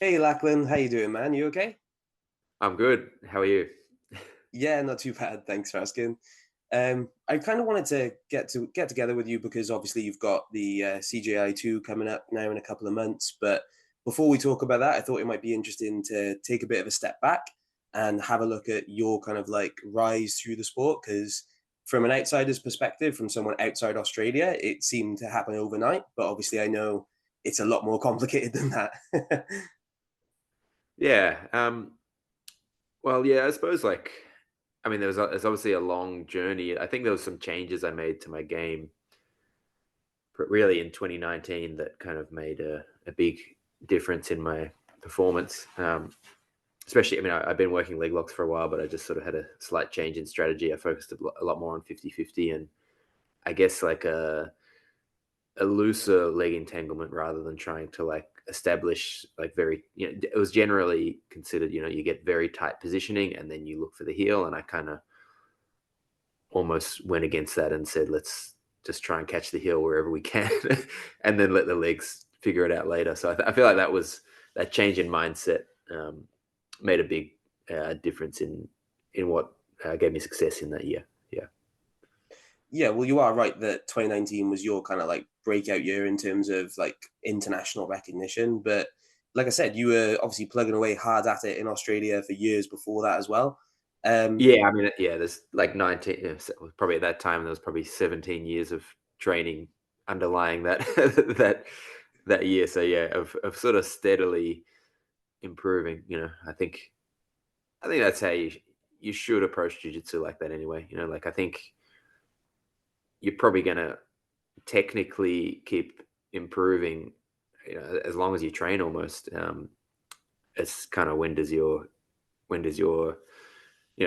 Hey Lachlan, how you doing, man? You okay? I'm good. How are you? Yeah, not too bad. Thanks for asking. I kind of wanted to get together with you because obviously you've got the CJI 2 coming up now in a couple of months. But before we talk about that, I thought it might be interesting to take a bit of a step back and have a look at your kind of like rise through the sport. Because from an outsider's perspective, from someone outside Australia, it seemed to happen overnight. But obviously, I know it's a lot more complicated than that. Yeah. Well, yeah, I suppose I mean, there's obviously a long journey. I think there was some changes I made to my game really in 2019 that kind of made a big difference in my performance. Especially, I mean, I've been working leg locks for a while, but I just sort of had a slight change in strategy. I focused a lot more on 50-50 and I guess like a looser leg entanglement rather than trying to like establish like very, it was generally considered, you get very tight positioning and then you look for the heel. And I kind of almost went against that and said, let's just try and catch the heel wherever we can and then let the legs figure it out later. So I feel like that change in mindset made a big difference in what gave me success in that year. Yeah. Yeah, well, you are right that 2019 was your kind of like breakout year in terms of like international recognition. But like I said, you were obviously plugging away hard at it in Australia for years before that as well. Um, Yeah, I mean, yeah, there's like 19, probably at that time, there was probably 17 years of training underlying that that that year. So yeah, of sort of steadily improving. I think that's how you should approach jiu-jitsu like that anyway. Like I think you're probably gonna technically keep improving, as long as you train almost. It's kind of when does your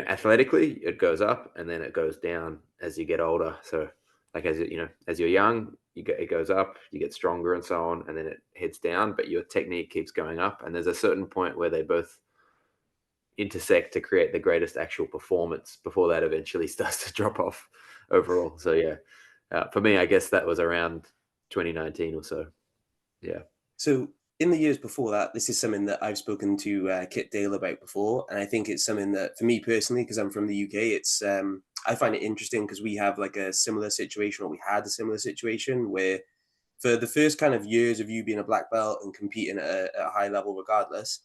athletically it goes up and then it goes down as you get older. So like as you're young, it goes up, you get stronger and so on, and then it heads down, but your technique keeps going up. And there's a certain point where they both intersect to create the greatest actual performance before that eventually starts to drop off overall. So yeah, for me, I guess that was around 2019 or so. Yeah. so in the years before that, this is something that I've spoken to Kit Dale about before, and I think it's something that for me personally, because I'm from the UK, it's I find it interesting because we have like a similar situation, or we had a similar situation where for the first kind of years of you being a black belt and competing at a high level regardless,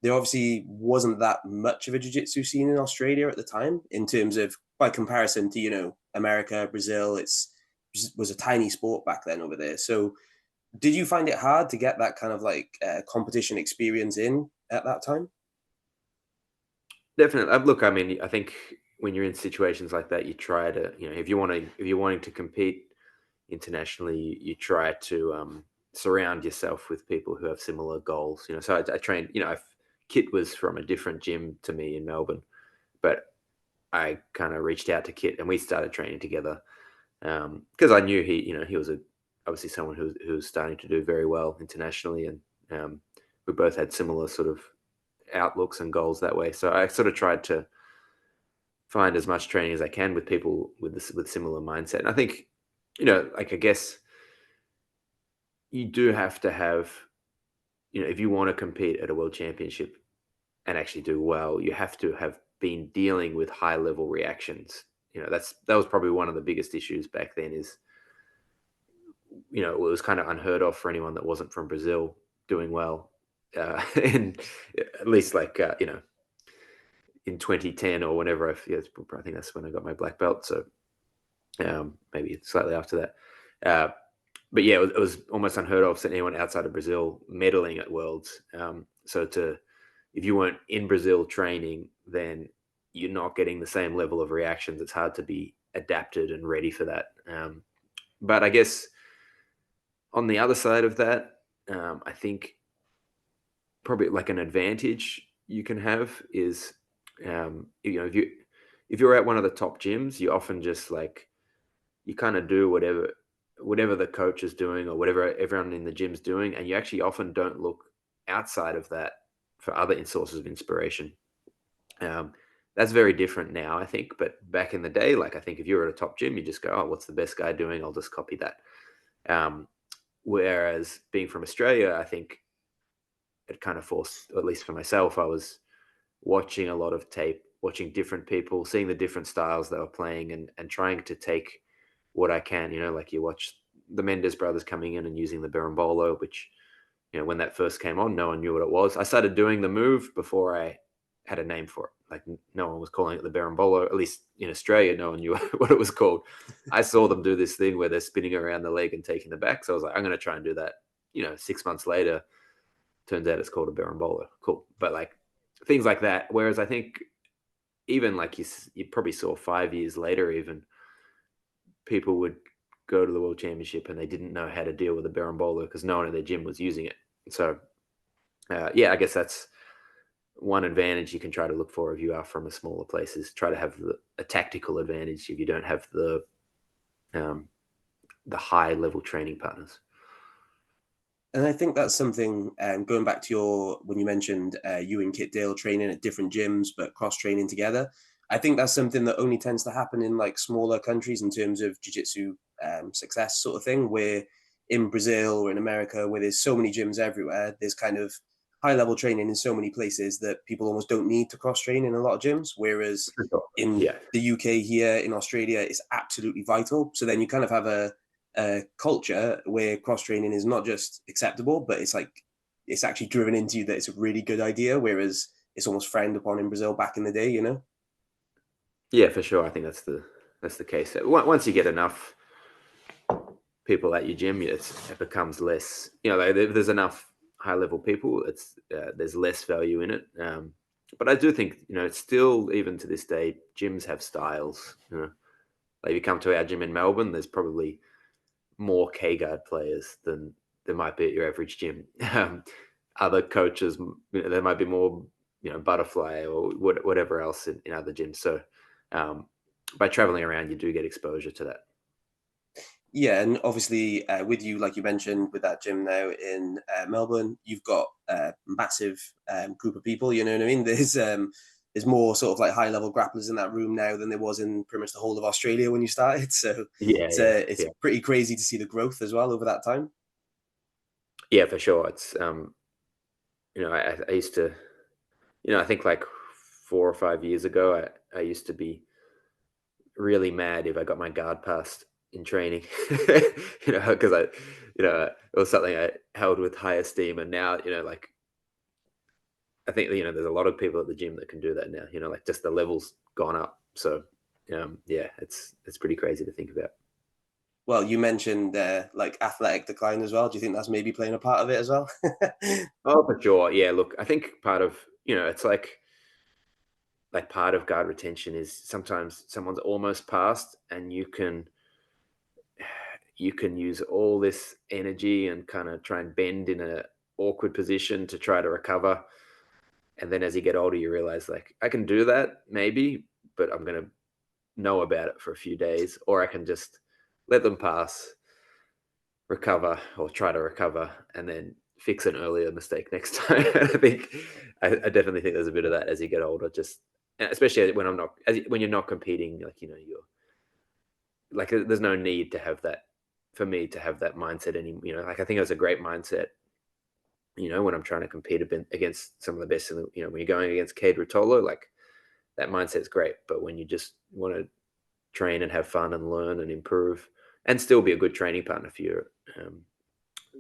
there obviously wasn't that much of a jiu-jitsu scene in Australia at the time in terms of by comparison to, America, Brazil, it's was a tiny sport back then over there. So did you find it hard to get that kind of like competition experience in at that time? Definitely. Look, I mean, I think when you're in situations like that, you try to, if you're wanting to compete internationally, you try to surround yourself with people who have similar goals. So I trained. Kit was from a different gym to me in Melbourne, but I kind of reached out to Kit and we started training together because I knew he was obviously someone who was starting to do very well internationally, and we both had similar sort of outlooks and goals that way. So I sort of tried to find as much training as I can with people with similar mindset. And I think, like I guess you do have to have, if you want to compete at a world championship and actually do well, you have to have been dealing with high level reactions. That was probably one of the biggest issues back then. Is it was kind of unheard of for anyone that wasn't from Brazil doing well, and at least like in 2010 or whenever I think that's when I got my black belt. So maybe slightly after that. Uh, but yeah, it was almost unheard of seeing anyone outside of Brazil medaling at Worlds. So if you weren't in Brazil training, then you're not getting the same level of reactions. It's hard to be adapted and ready for that. But I guess on the other side of that, I think probably like an advantage you can have is, if you're at one of the top gyms, you often just like you kind of do whatever the coach is doing or whatever everyone in the gym's doing, and you actually often don't look outside of that for other sources of inspiration. Um, that's very different now, I think. But back in the day, like I think if you were at a top gym, you just go, "Oh, what's the best guy doing? I'll just copy that." Um, Whereas being from Australia, I think it kind of forced, at least for myself, I was watching a lot of tape, watching different people, seeing the different styles they were playing, and trying to take what I can. Like you watch the Mendes brothers coming in and using the berimbolo, which, when that first came on, no one knew what it was. I started doing the move before I had a name for it. Like no one was calling it the berimbolo. At least in Australia, no one knew what it was called. I saw them do this thing where they're spinning around the leg and taking the back. So I was like, I'm going to try and do that. 6 months later, turns out it's called a berimbolo. Cool. But like things like that. Whereas I think even like you probably saw 5 years later, even people would go to the World Championship and they didn't know how to deal with the berimbolo because no one in their gym was using it. So I guess that's one advantage you can try to look for if you are from a smaller place, is try to have a tactical advantage if you don't have the high level training partners. And I think that's something, going back to when you mentioned you and Kit Dale training at different gyms but cross training together. I think that's something that only tends to happen in like smaller countries in terms of jiu-jitsu success sort of thing, where in Brazil or in America, where there's so many gyms everywhere, there's kind of high level training in so many places that people almost don't need to cross train in a lot of gyms. Whereas in the UK here, in Australia, it's absolutely vital. So then you kind of have a culture where cross training is not just acceptable, but it's actually driven into you that it's a really good idea, whereas it's almost frowned upon in Brazil back in the day, Yeah, for sure. I think that's the case. Once you get enough people at your gym, it becomes less. There's enough high level people. There's less value in it. But I do think it's still, even to this day, gyms have styles. Like if you come to our gym in Melbourne, there's probably more K-guard players than there might be at your average gym. Other coaches, there might be more, butterfly or whatever else in other gyms. So by traveling around, you do get exposure to that. Yeah, and obviously with you, like you mentioned, with that gym now in Melbourne, you've got a massive group of people. You know what I mean? There's more sort of like high level grapplers in that room now than there was in pretty much the whole of Australia when you started. So it's pretty crazy to see the growth as well over that time. Yeah, for sure. It's I used to, I think like 4 or 5 years ago, I used to be really mad if I got my guard passed in training, because it was something I held with high esteem. And now, like, I think, there's a lot of people at the gym that can do that now, like just the level's gone up. So, it's pretty crazy to think about. Well, you mentioned like athletic decline as well. Do you think that's maybe playing a part of it as well? Oh, for sure. Yeah. Look, I think part of, it's like part of guard retention is sometimes someone's almost passed and you can use all this energy and kind of try and bend in a awkward position to try to recover. And then as you get older, you realize like, I can do that maybe, but I'm going to know about it for a few days, or I can just let them pass, recover, or try to recover, and then fix an earlier mistake next time. I definitely think there's a bit of that as you get older, just especially when you're not competing, like, you're like, there's no need to have that, for me to have that mindset anymore. Like, I think it was a great mindset, when I'm trying to compete against some of the best, when you're going against Cade Rotolo, like, that mindset's great. But when you just want to train and have fun and learn and improve and still be a good training partner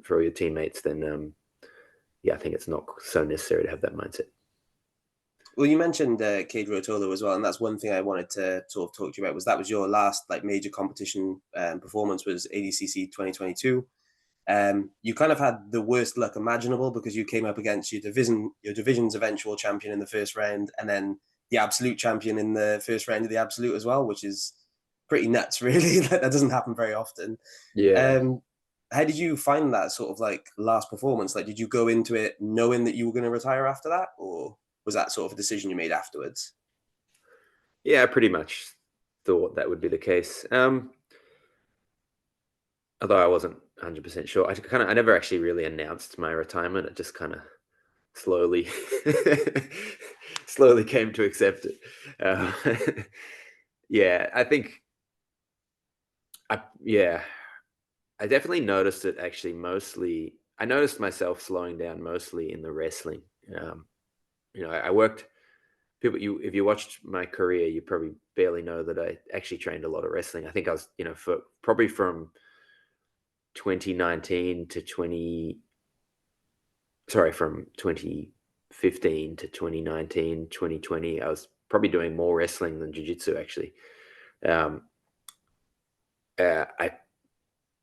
for your teammates, then I think it's not so necessary to have that mindset. Well, you mentioned Cade Rotolo as well, and that's one thing I wanted to sort of talk to you about. Was your last like major competition performance was ADCC 2022. You kind of had the worst luck imaginable because you came up against your division's eventual champion in the first round, and then the absolute champion in the first round of the absolute as well, which is pretty nuts, really. That doesn't happen very often. Yeah. How did you find that sort of like last performance? Like, did you go into it knowing that you were going to retire after that, or was that sort of a decision you made afterwards? Yeah, I pretty much thought that would be the case. Although I wasn't 100% sure. I never actually really announced my retirement. It just kind of slowly slowly came to accept it. Yeah, I think I definitely noticed it actually mostly. I noticed myself slowing down mostly in the wrestling. I worked. If you watched my career, you probably barely know that I actually trained a lot of wrestling. I think I was, for probably from 2019 to from 2015 to 2019, 2020, I was probably doing more wrestling than jiu-jitsu actually. I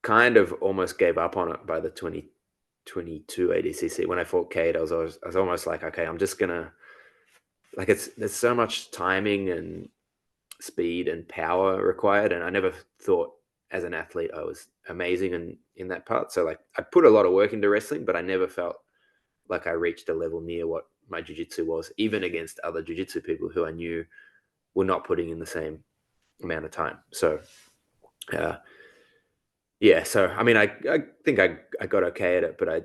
kind of almost gave up on it by the 2022 ADCC. When I fought Cade, I was almost like, okay, I'm just gonna, like, there's so much timing and speed and power required, and I never thought as an athlete I was amazing in that part. So like I put a lot of work into wrestling, but I never felt like I reached a level near what my jiu-jitsu was, even against other jiu-jitsu people who I knew were not putting in the same amount of time. So so I mean, I think I got okay at it, but I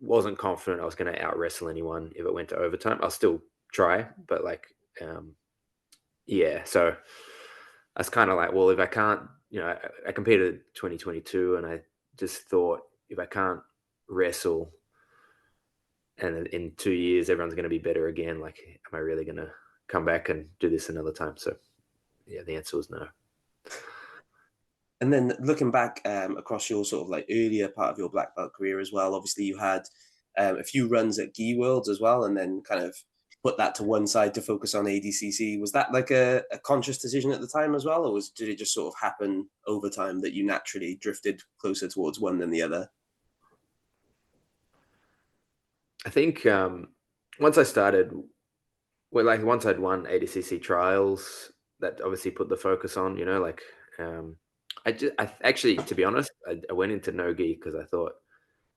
wasn't confident I was going to out wrestle anyone if it went to overtime. I'll still try, but like, so I was kind of like, well, if I can't, I competed 2022, and I just thought, if I can't wrestle, and in 2 years everyone's going to be better again, like, am I really going to come back and do this another time? So yeah, the answer was no. And then looking back across your sort of like earlier part of your black belt career as well, obviously you had a few runs at Gi Worlds as well, and then kind of put that to one side to focus on ADCC. Was that like a conscious decision at the time as well, or did it just sort of happen over time that you naturally drifted closer towards one than the other? I think once I'd won ADCC Trials, that obviously put the focus on, I actually, to be honest, I went into no gi because I thought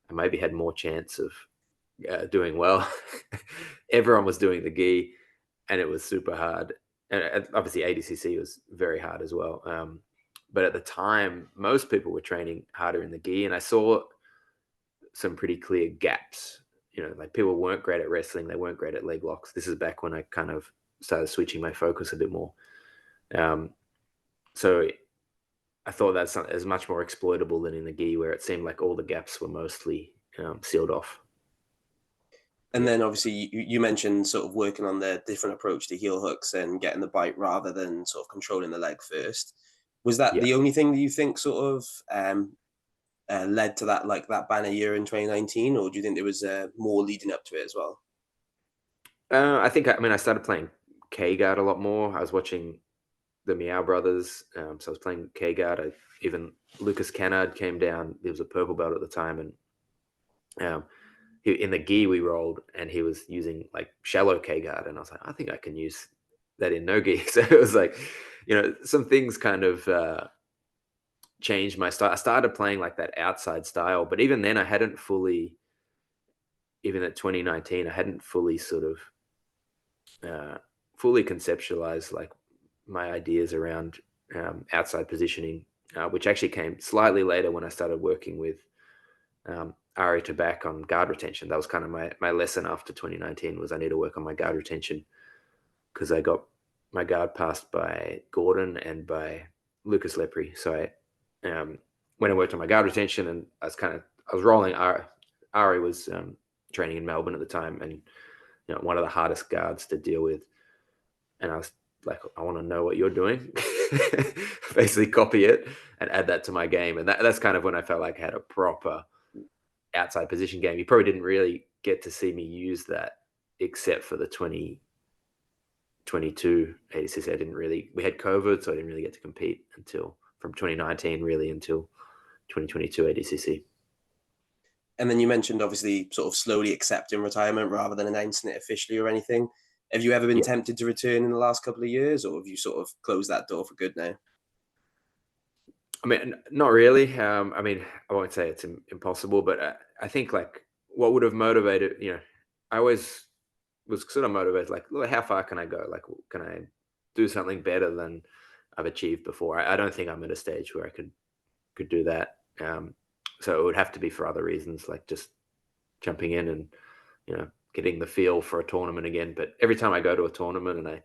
I maybe had more chance of doing well. Everyone was doing the gi, and it was super hard. And obviously ADCC was very hard as well. But at the time, most people were training harder in the gi, and I saw some pretty clear gaps. Like, people weren't great at wrestling. They weren't great at leg locks. This is back when I kind of started switching my focus a bit more. So I thought that's as much more exploitable than in the gi, where it seemed like all the gaps were mostly sealed off. And then obviously you mentioned sort of working on the different approach to heel hooks and getting the bite rather than sort of controlling the leg first. Was that the only thing that you think sort of led to that, like that banner year in 2019, or do you think there was more leading up to it as well? I think, I started playing K-guard a lot more. I was watching the Meow Brothers, so I was playing K-guard. Even Lucas Cannard came down. He was a purple belt at the time, and in the gi we rolled, and he was using like shallow K-guard, and I was like, I think I can use that in no gi. So it was like, some things kind of changed my style. I started playing like that outside style, but even then I hadn't fully, even at 2019, I hadn't fully sort of fully conceptualized like my ideas around outside positioning, which actually came slightly later when I started working with Ari to back on guard retention. That was kind of my lesson after 2019, was I need to work on my guard retention, because I got my guard passed by Gordon and by Lucas Lepre. So when I worked on my guard retention, and I was rolling, Ari was training in Melbourne at the time, and one of the hardest guards to deal with. And I was like, I want to know what you're doing. Basically copy it and add that to my game. And that's kind of when I felt like I had a proper outside position game. You probably didn't really get to see me use that except for the 2022 ADCC. We had COVID, so I didn't really get to compete until from 2019 really until 2022 ADCC. And then you mentioned obviously sort of slowly accepting retirement rather than announcing it officially or anything. Have you ever been tempted to return in the last couple of years, or have you sort of closed that door for good now? I mean, not really. I won't say it's impossible, but I think like what would have motivated, I always was sort of motivated, like, well, how far can I go? Like, can I do something better than I've achieved before? I don't think I'm at a stage where I could do that. So it would have to be for other reasons, like just jumping in and, getting the feel for a tournament again. But every time I go to a tournament and I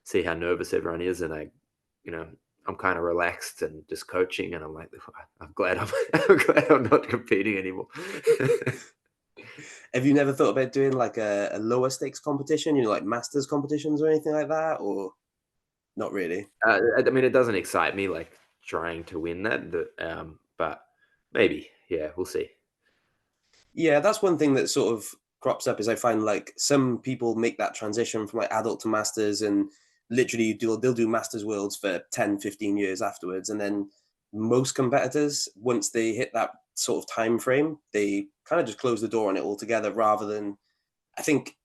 see how nervous everyone is, and I I'm kind of relaxed and just coaching, and I'm like, I'm glad I'm glad I'm not competing anymore. Have you never thought about doing like a lower stakes competition, like masters competitions or anything like that, or not really? I mean, it doesn't excite me like trying to win that, but maybe, yeah, we'll see. Yeah, that's one thing that sort of crops up is I find like some people make that transition from like adult to masters and literally they'll do masters worlds for 10, 15 years afterwards. And then most competitors, once they hit that sort of time frame, they kind of just close the door on it altogether rather than, I think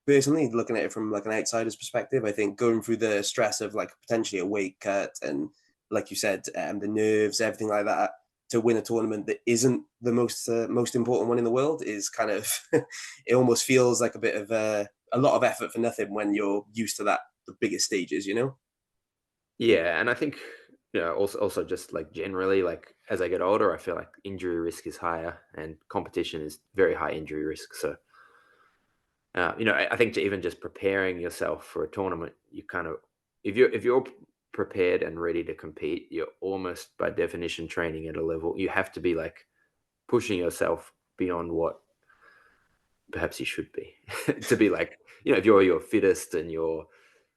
personally looking at it from like an outsider's perspective, I think going through the stress of like potentially a weight cut and like you said, the nerves, everything like that, to win a tournament that isn't the most important one in the world is kind of it almost feels like a bit of a lot of effort for nothing when you're used to that the biggest stages, you know. Yeah, and I think also just like generally, like as I get older, I feel like injury risk is higher, and competition is very high injury risk. So, I think to even just preparing yourself for a tournament, you kind of if you're prepared and ready to compete, you're almost by definition training at a level. You have to be like pushing yourself beyond what perhaps you should be to be like, if you're your fittest and your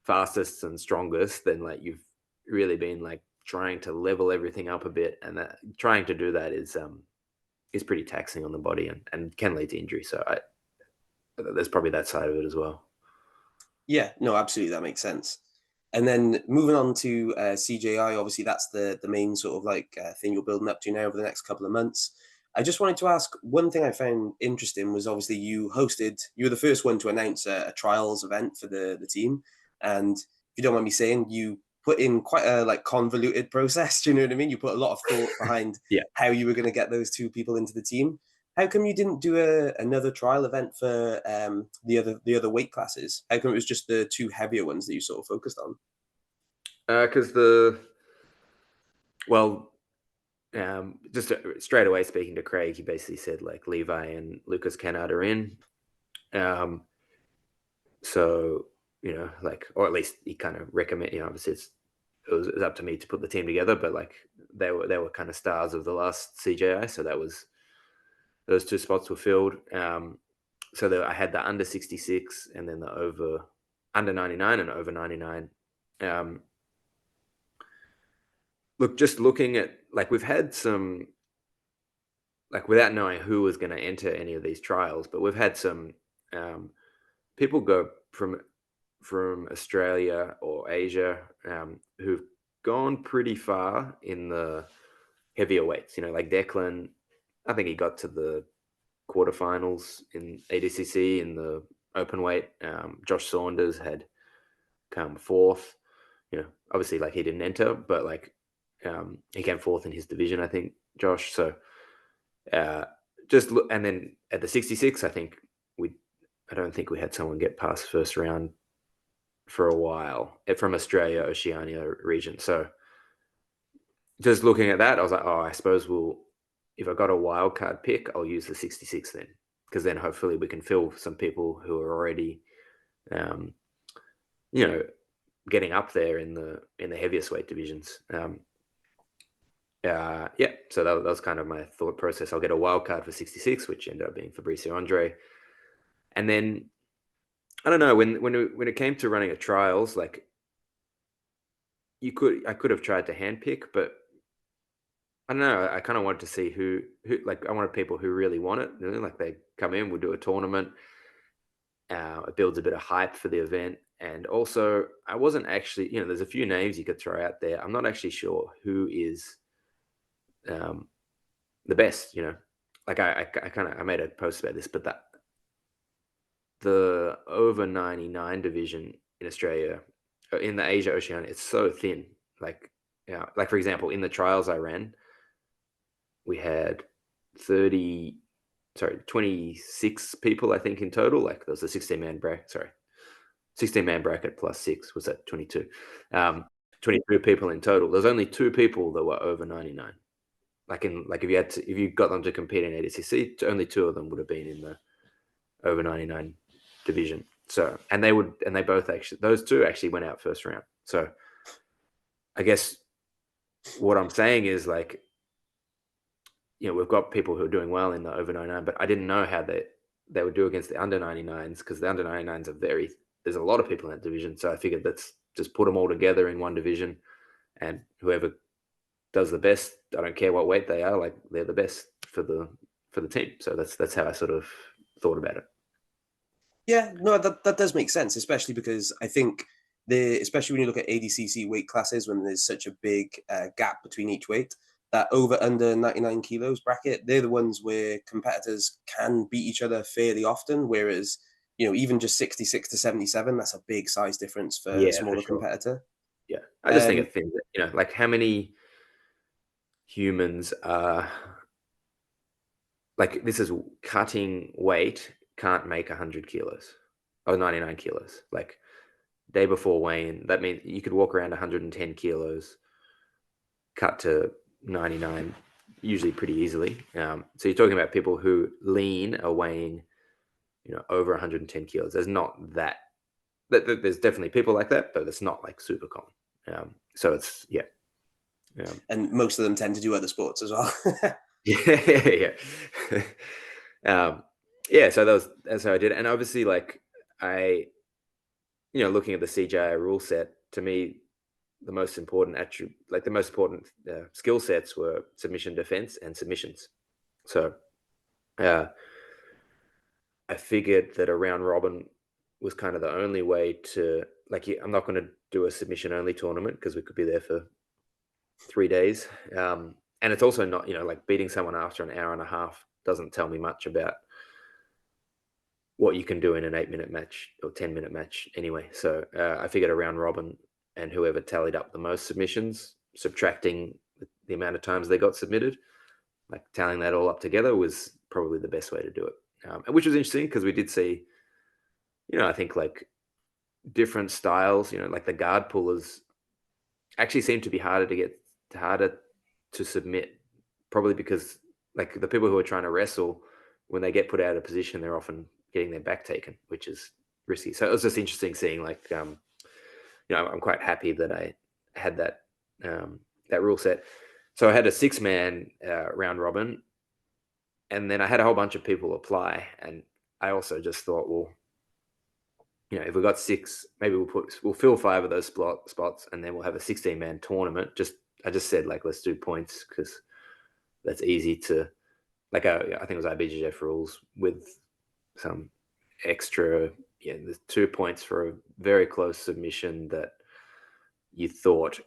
fastest and strongest, then like you've really been like trying to level everything up a bit, and that trying to do that is pretty taxing on the body and can lead to injury. So there's probably that side of it as well. Yeah, no, absolutely, that makes sense. And then moving on to CJI, obviously that's the main sort of like thing you're building up to now over the next couple of months. I just wanted to ask one thing I found interesting was obviously you were the first one to announce a trials event for the team, and if you don't mind me saying, you put in quite a like convoluted process. Do you know what I mean? You put a lot of thought behind Yeah. how you were going to get those two people into the team. How come you didn't do another trial event for the other weight classes? How come it was just the two heavier ones that you sort of focused on? Because well, just straight away speaking to Craig, he basically said like Levi and Lucas Kennard are in. So, like, or at least he kind of recommend, obviously it was up to me to put the team together, but like they were kind of stars of the last CJI. So those two spots were filled. So I had the under 66 and then the under 99 and over 99. Look, just looking at like we've had some, like without knowing who was going to enter any of these trials, but we've had some people go from Australia or Asia who've gone pretty far in the heavier weights. Like Declan, I think he got to the quarterfinals in ADCC in the open weight. Josh Saunders had come fourth. Obviously, like he didn't enter, but like he came fourth in his division, I think, Josh. So just look, and then at the 66, I don't think we had someone get past first round for a while from Australia, Oceania region. So just looking at that, I was like, I suppose if I got a wildcard pick, I'll use the 66 then, because then hopefully we can fill some people who are already, getting up there in the heaviest weight divisions. Yeah, so that was kind of my thought process. I'll get a wild card for 66, which ended up being Fabricio Andrey. And then, I don't know, when it came to running a trials, like I could have tried to handpick, but I don't know. I kind of wanted to see who like I wanted people who really want it. Like they come in, we'll do a tournament. It builds a bit of hype for the event. And also, I wasn't actually, there's a few names you could throw out there. I'm not actually sure who is the best. Like I made a post about this, but the over 99 division in Australia, in the Asia Oceania, it's so thin. Like, like for example, in the trials I ran, we had 26 people, I think, in total. Like there was a 16-man bracket. 16-man bracket plus 6 was at 22. 22 people in total. There's only 2 people that were over 99. Like if you got them to compete in ADCC, only 2 of them would have been in the over 99 division. So and they both actually, those 2 actually went out first round. So I guess what I'm saying is like, we've got people who are doing well in the over 99, but I didn't know how they would do against the under 99s, because the under 99s are there's a lot of people in that division. So I figured let's just put them all together in one division, and whoever does the best, I don't care what weight they are, like they're the best for the team. So that's how I sort of thought about it. Yeah, no, that does make sense, especially because I think especially when you look at ADCC weight classes, when there's such a big gap between each weight, that over under 99 kilos bracket, they're the ones where competitors can beat each other fairly often. Whereas, even just 66 to 77, that's a big size difference for a Yeah, for smaller sure. competitor. Yeah, I just think of things that, like how many humans are like, this is cutting weight, can't make 100 kilos or 99 kilos. Like day before weigh-in, that means you could walk around 110 kilos, cut to 99 usually pretty easily. So you're talking about people who lean are weighing, over 110 kilos. There's not that. There's definitely people like that, but it's not like super common. So it's and most of them tend to do other sports as well. yeah. Yeah, so that's how I did it. And obviously, like I, looking at the CJI rule set, to me, the most important skill sets were submission defense and submissions. So I figured that a round robin was kind of the only way to, like, I'm not going to do a submission only tournament because we could be there for 3 days. And it's also not, like beating someone after an hour and a half doesn't tell me much about what you can do in an 8-minute match or 10-minute match anyway. So I figured a round robin, and whoever tallied up the most submissions, subtracting the amount of times they got submitted, like tallying that all up together, was probably the best way to do it. Which was interesting because we did see, I think like different styles, like the guard pullers actually seem to be harder to submit, probably because like the people who are trying to wrestle, when they get put out of position, they're often getting their back taken, which is risky. So it was just interesting seeing like, I'm quite happy that I had that rule set. So I had a 6-man round robin, and then I had a whole bunch of people apply. And I also just thought, well, if we got 6, maybe we'll fill 5 of those spots, and then we'll have a 16-man tournament. I just said, like, let's do points because that's easy to, like, I think it was IBJJF rules with some extra, there's 2 points for a very close submission that you thought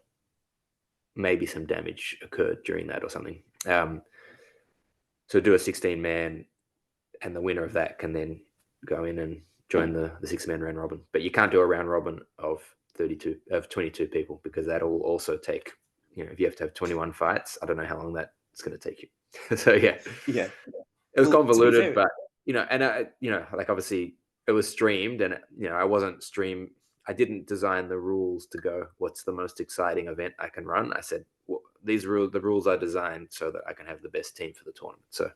maybe some damage occurred during that or something. So do a 16-man, and the winner of that can then go in and join the 6-man round robin. But you can't do a round robin of 22 people, because that'll also take, if you have to have 21 fights, I don't know how long that's going to take you. So yeah, it was convoluted, but like obviously it was streamed, and I didn't design the rules to go, what's the most exciting event I can run? I said, well, the rules are designed so that I can have the best team for the tournament. So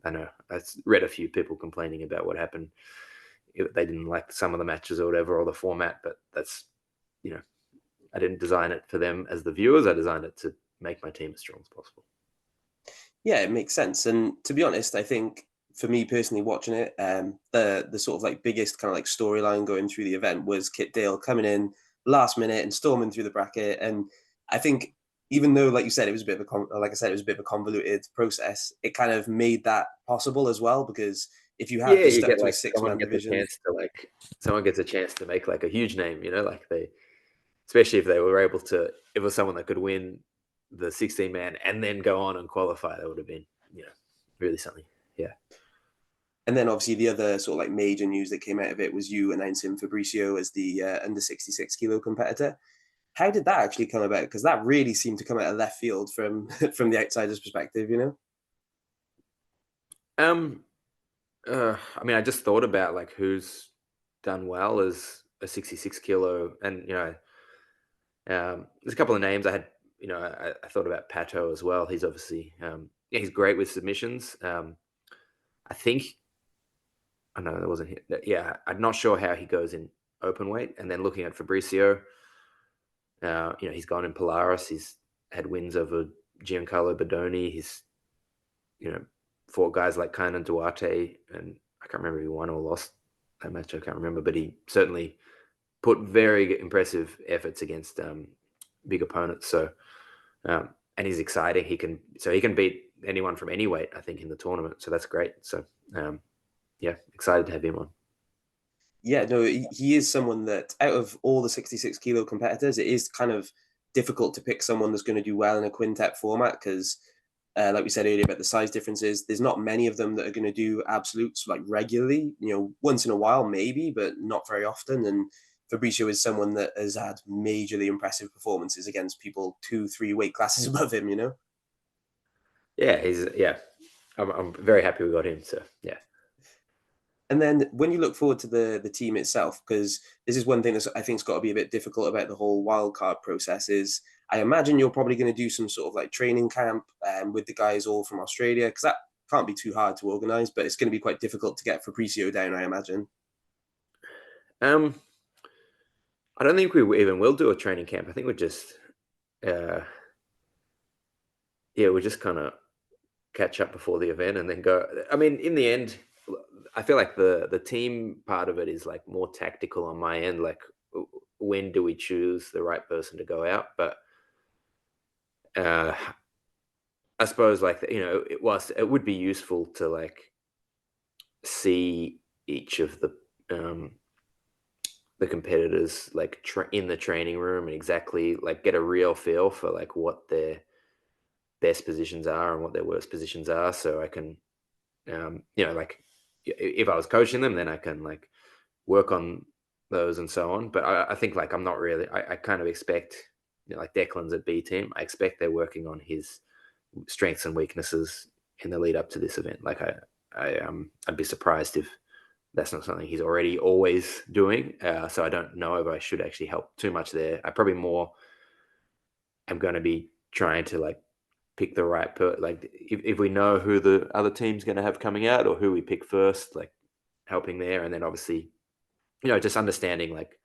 I know I read a few people complaining about what happened. They didn't like some of the matches or whatever, or the format, but that's, I didn't design it for them as the viewers. I designed it to make my team as strong as possible. Yeah, it makes sense. And to be honest, I think for me personally watching it, the sort of like biggest kind of like storyline going through the event was Kit Dale coming in last minute and storming through the bracket. And I think even though, like you said, it was a bit of a convoluted process, it kind of made that possible as well, because if you had just stuck to a 6-man division, someone gets a chance to make like a huge name, like especially if they were able to, if it was someone that could win the 16-man and then go on and qualify, that would have been, really something. Yeah. And then obviously the other sort of like major news that came out of it was you announcing Fabricio as the under 66 kilo competitor. How did that actually come about? Because that really seemed to come out of left field from from the outsider's perspective, I mean, I just thought about like who's done well as a 66 kilo, and there's a couple of names I had. I thought about Pato as well. He's obviously he's great with submissions. I think I know that wasn't hit. Yeah, I'm not sure how he goes in open weight. And then looking at Fabricio, he's gone in Polaris. He's had wins over Giancarlo Bodoni. He's, fought guys like Kainan Duarte, and I can't remember if he won or lost that match. I can't remember, but he certainly put very impressive efforts against big opponents. So, and he's exciting. He can beat anyone from any weight, I think, in the tournament. So that's great. So, excited to have him on. Yeah, no, he is someone that out of all the 66 kilo competitors, it is kind of difficult to pick someone that's going to do well in a quintet format because, like we said earlier about the size differences, there's not many of them that are going to do absolutes like regularly. Once in a while maybe, but not very often. And Fabricio is someone that has had majorly impressive performances against people 2-3 weight classes above him. Yeah, I'm very happy we got him. So yeah. And then when you look forward to the team itself, because this is one thing that I think has got to be a bit difficult about the whole wildcard process is I imagine you're probably going to do some sort of like training camp with the guys all from Australia, because that can't be too hard to organize, but it's going to be quite difficult to get Fabricio down, I imagine. I don't think we even will do a training camp. I think we're just, we'll just kind of catch up before the event and then go. I mean, in the end, I feel like the team part of it is like more tactical on my end. Like, when do we choose the right person to go out? But I suppose it would be useful to like see each of the competitors like in the training room and exactly like get a real feel for like what their best positions are and what their worst positions are. So I can, like if I was coaching them, then I can like work on those and so on. But I think like I'm not really, I kind of expect, like Declan's at B team. I expect they're working on his strengths and weaknesses in the lead up to this event. Like I'd be surprised if that's not something he's already always doing. So I don't know if I should actually help too much there. I probably more am going to be trying to like pick the right like if we know who the other team's going to have coming out or who we pick first, like helping there. And then obviously, just understanding like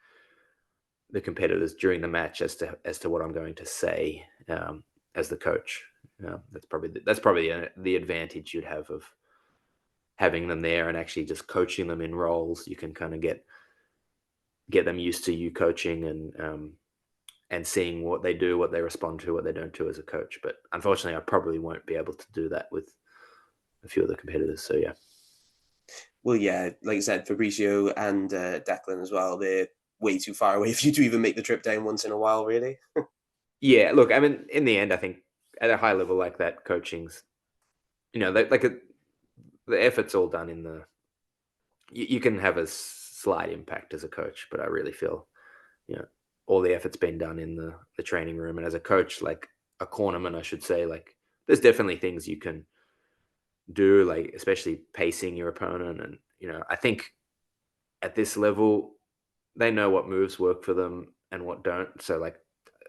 the competitors during the match as to what I'm going to say as the coach. That's probably the advantage you'd have of having them there and actually just coaching them in roles. You can kind of get them used to you coaching and seeing what they do, what they respond to, what they don't do as a coach. But unfortunately, I probably won't be able to do that with a few of the competitors. So yeah. Well, yeah, like I said, Fabricio and Declan as well, they're way too far away for you to even make the trip down once in a while, really. Yeah, look, I mean, in the end, I think at a high level like that, coaching's, the effort's all done in the. You can have a slight impact as a coach, but I really feel, all the effort's been done in the training room. And as a coach, like a cornerman, I should say, like there's definitely things you can do, like especially pacing your opponent. And, I think at this level, they know what moves work for them and what don't. So like,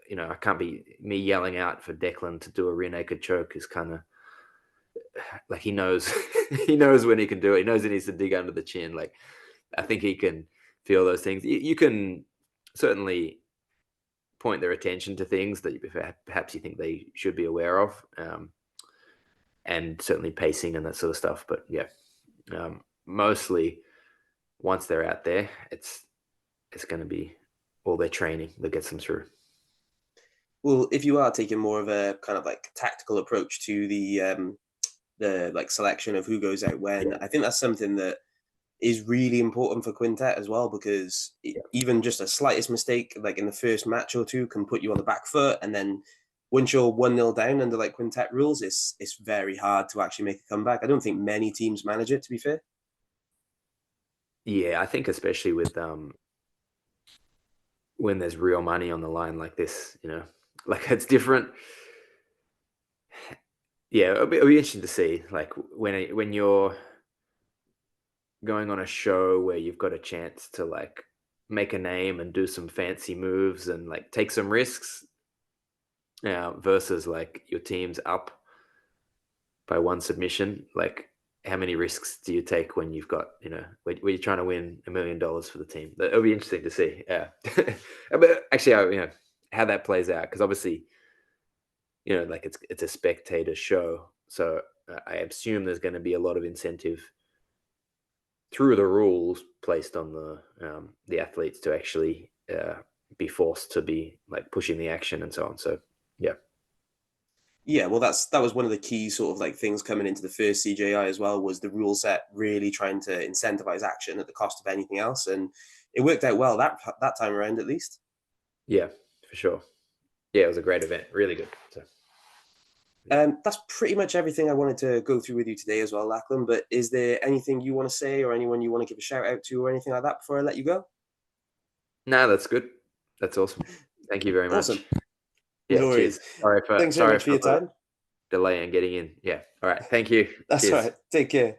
I can't be me yelling out for Declan to do a rear naked choke is kind of like he knows he knows when he can do it. He knows he needs to dig under the chin. Like I think he can feel those things. You can certainly point their attention to things that perhaps you think they should be aware of, and certainly pacing and that sort of stuff. But yeah, mostly once they're out there, it's going to be all their training that gets them through. Well, if you are taking more of a kind of like tactical approach to the like selection of who goes out when, I think that's something that is really important for quintet as well, because even just a slightest mistake like in the first match or two can put you on the back foot, and then once you're 1-0 down under like quintet rules, it's very hard to actually make a comeback. I don't think many teams manage it, to be fair. Yeah, I think especially with when there's real money on the line like this, like it's different. Yeah, it'll be interesting to see, like when you're going on a show where you've got a chance to like make a name and do some fancy moves and like take some risks, versus like your team's up by one submission. Like how many risks do you take when you've got, when you're trying to win $1 million for the team? It'll be interesting to see. Yeah. But actually, how that plays out, because obviously like it's a spectator show. So I assume there's going to be a lot of incentive through the rules placed on the athletes to actually be forced to be like pushing the action and so on. So yeah. Yeah, well, that was one of the key sort of like things coming into the first CJI as well, was the rule set really trying to incentivize action at the cost of anything else, and it worked out well that time around at least. Yeah, for sure. Yeah, it was a great event, really good. So. That's pretty much everything I wanted to go through with you today as well, Lachlan. But is there anything you want to say, or anyone you want to give a shout out to, or anything like that before I let you go? No, that's good. That's awesome. Thank you very much. Awesome. Yeah, No worries. cheers. Thanks very much for your time. Delay in getting in. Yeah. All right. Thank you. That's Cheers. all right. Take care.